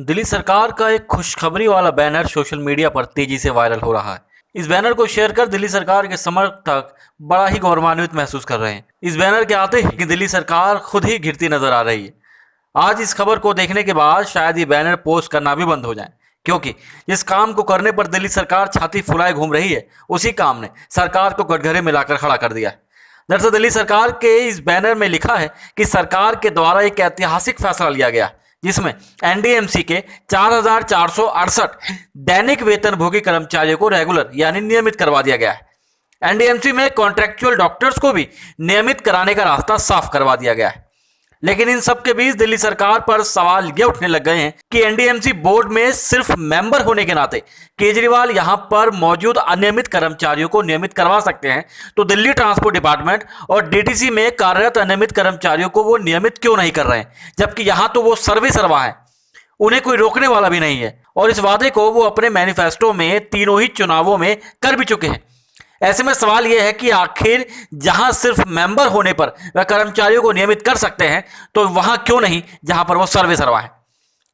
दिल्ली सरकार का एक खुशखबरी वाला बैनर सोशल मीडिया पर तेजी से वायरल हो रहा है। इस बैनर को शेयर कर दिल्ली सरकार के समर्थक बड़ा ही गौरवान्वित महसूस कर रहे हैं। इस बैनर के आते ही कि दिल्ली सरकार खुद ही घिरती नजर आ रही है। आज इस खबर को देखने के बाद शायद ये बैनर पोस्ट करना भी बंद हो जाए, क्योंकि जिस काम को करने पर दिल्ली सरकार छाती फुलाए घूम रही है, उसी काम ने सरकार को कटघरे में लाकर खड़ा कर दिया है। दरअसल दिल्ली सरकार के इस बैनर में लिखा है कि सरकार के द्वारा एक ऐतिहासिक फैसला लिया गया, जिसमें एनडीएमसी के 4,468 दैनिक वेतनभोगी कर्मचारियों को रेगुलर यानी नियमित करवा दिया गया है। एनडीएमसी में कॉन्ट्रैक्चुअल डॉक्टर्स को भी नियमित कराने का रास्ता साफ करवा दिया गया है। लेकिन इन सब के बीच दिल्ली सरकार पर सवाल ये उठने लग गए हैं कि एनडीएमसी बोर्ड में सिर्फ मेंबर होने के नाते केजरीवाल यहां पर मौजूद अनियमित कर्मचारियों को नियमित करवा सकते हैं, तो दिल्ली ट्रांसपोर्ट डिपार्टमेंट और डीटीसी में कार्यरत अनियमित कर्मचारियों को वो नियमित क्यों नहीं कर रहे हैं, जबकि यहां तो वो सर्वे सरवा है, उन्हें कोई रोकने वाला भी नहीं है और इस वादे को वो अपने मैनिफेस्टो में तीनों ही चुनावों में कर भी चुके हैं। ऐसे में सवाल यह है कि आखिर जहां सिर्फ मेंबर होने पर वह कर्मचारियों को नियमित कर सकते हैं, तो वहां क्यों नहीं जहां पर वो सर्वे सरवा है।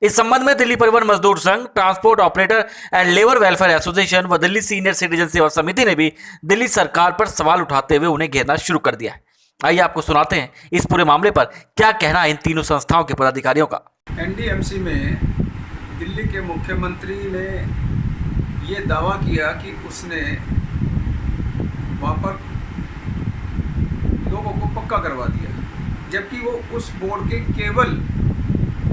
इस संबंध में दिल्ली परिवहन मजदूर संघ, transport operator and labour welfare association व दिल्ली सीनियर सिटीजन सेवा समिति ने भी दिल्ली सरकार पर सवाल उठाते हुए उन्हें घेरना शुरू कर दिया है। आइए आपको सुनाते हैं इस पूरे मामले पर क्या कहना है इन तीनों संस्थाओं के पदाधिकारियों का। एनडीएमसी में दिल्ली के मुख्यमंत्री ने ये दावा किया कि उसने वहाँ पर लोगों को पक्का करवा दिया, जबकि वो उस बोर्ड के केवल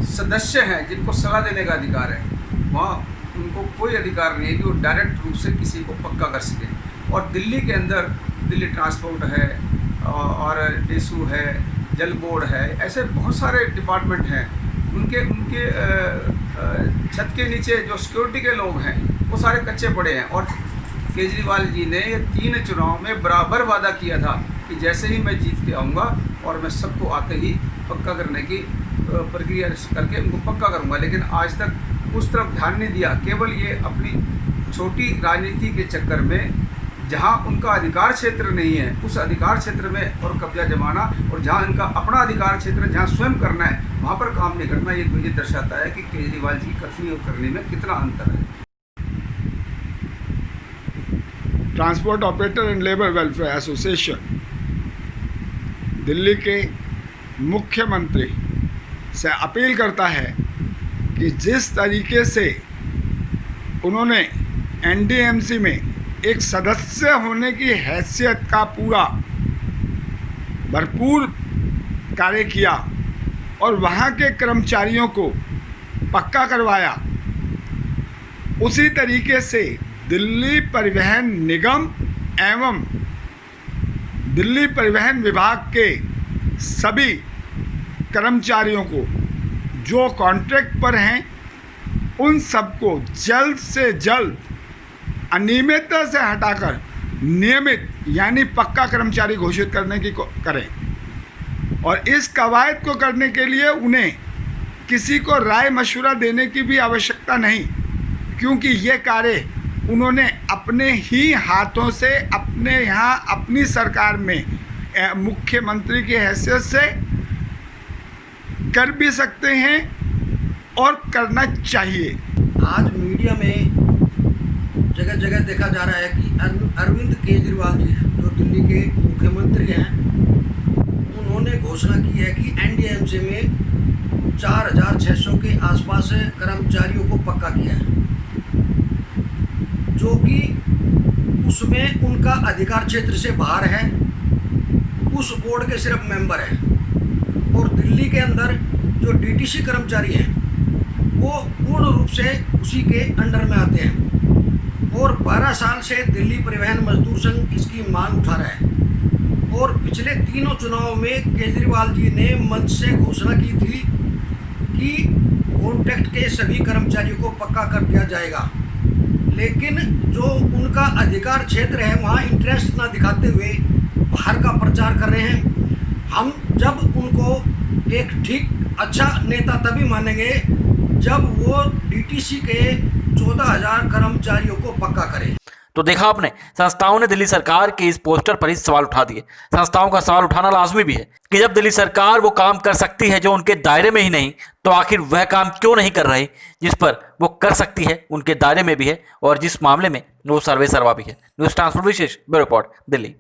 सदस्य हैं जिनको सलाह देने का अधिकार है। वहाँ उनको कोई अधिकार नहीं है कि वो डायरेक्ट रूप से किसी को पक्का कर सकें। और दिल्ली के अंदर दिल्ली ट्रांसपोर्ट है और डेसू है, जल बोर्ड है, ऐसे बहुत सारे डिपार्टमेंट हैं। उनके उनके छत के नीचे जो सिक्योरिटी के लोग हैं वो सारे कच्चे पड़े हैं। और केजरीवाल जी ने ये 3 चुनाव में बराबर वादा किया था कि जैसे ही मैं जीत के आऊँगा और मैं सबको आते ही पक्का करने की प्रक्रिया करके उनको पक्का करूँगा, लेकिन आज तक उस तरफ ध्यान नहीं दिया। केवल ये अपनी छोटी राजनीति के चक्कर में जहाँ उनका अधिकार क्षेत्र नहीं है उस अधिकार क्षेत्र में और कब्जा जमाना, और जहाँ इनका अपना अधिकार क्षेत्र जहाँ स्वयं करना है वहाँ पर काम नहीं करना, ये दर्शाता है कि केजरीवाल जी की कथनी और करने में कितना अंतर है। Transport operator and labour welfare association Delhi के मुख्यमंत्री से अपील करता है कि जिस तरीके से उन्होंने एनडीएमसी में एक सदस्य होने की हैसियत का पूरा भरपूर कार्य किया और वहाँ के कर्मचारियों को पक्का करवाया, उसी तरीके से दिल्ली परिवहन निगम एवं दिल्ली परिवहन विभाग के सभी कर्मचारियों को जो कॉन्ट्रैक्ट पर हैं उन सबको जल्द से जल्द अनियमितता से हटाकर नियमित यानी पक्का कर्मचारी घोषित करने की करें। और इस कवायद को करने के लिए उन्हें किसी को राय मशवरा देने की भी आवश्यकता नहीं, क्योंकि ये कार्य उन्होंने अपने ही हाथों से अपने यहाँ अपनी सरकार में मुख्यमंत्री की हैसियत से कर भी सकते हैं और करना चाहिए। आज मीडिया में जगह जगह देखा जा रहा है कि अरविंद केजरीवाल जी जो दिल्ली के मुख्यमंत्री हैं, उन्होंने घोषणा की है कि एनडीएमसी में 4,600 के आसपास कर्मचारियों को पक्का किया है, जो कि उसमें उनका अधिकार क्षेत्र से बाहर है, उस बोर्ड के सिर्फ मेंबर हैं। और दिल्ली के अंदर जो डीटीसी कर्मचारी हैं वो पूर्ण रूप से उसी के अंडर में आते हैं। और 12 साल से दिल्ली परिवहन मजदूर संघ इसकी मांग उठा रहा है और पिछले तीनों चुनाव में केजरीवाल जी ने मंच से घोषणा की थी कि कॉन्ट्रैक्ट के सभी कर्मचारियों को पक्का कर दिया जाएगा, लेकिन जो उनका अधिकार क्षेत्र है वहाँ इंटरेस्ट ना दिखाते हुए बाहर का प्रचार कर रहे हैं। हम जब उनको एक ठीक अच्छा नेता तभी मानेंगे जब वो डीटीसी के 14,000 कर्मचारियों को पक्का करें। तो देखा आपने, संस्थाओं ने दिल्ली सरकार के इस पोस्टर पर ही सवाल उठा दिए। संस्थाओं का सवाल उठाना लाजमी भी है कि जब दिल्ली सरकार वो काम कर सकती है जो उनके दायरे में ही नहीं, तो आखिर वह काम क्यों नहीं कर रही जिस पर वो कर सकती है, उनके दायरे में भी है और जिस मामले में वो सर्वे सर्वा भी है। न्यूज़ ट्रांसफर विशेष ब्यूरो रिपोर्ट, दिल्ली।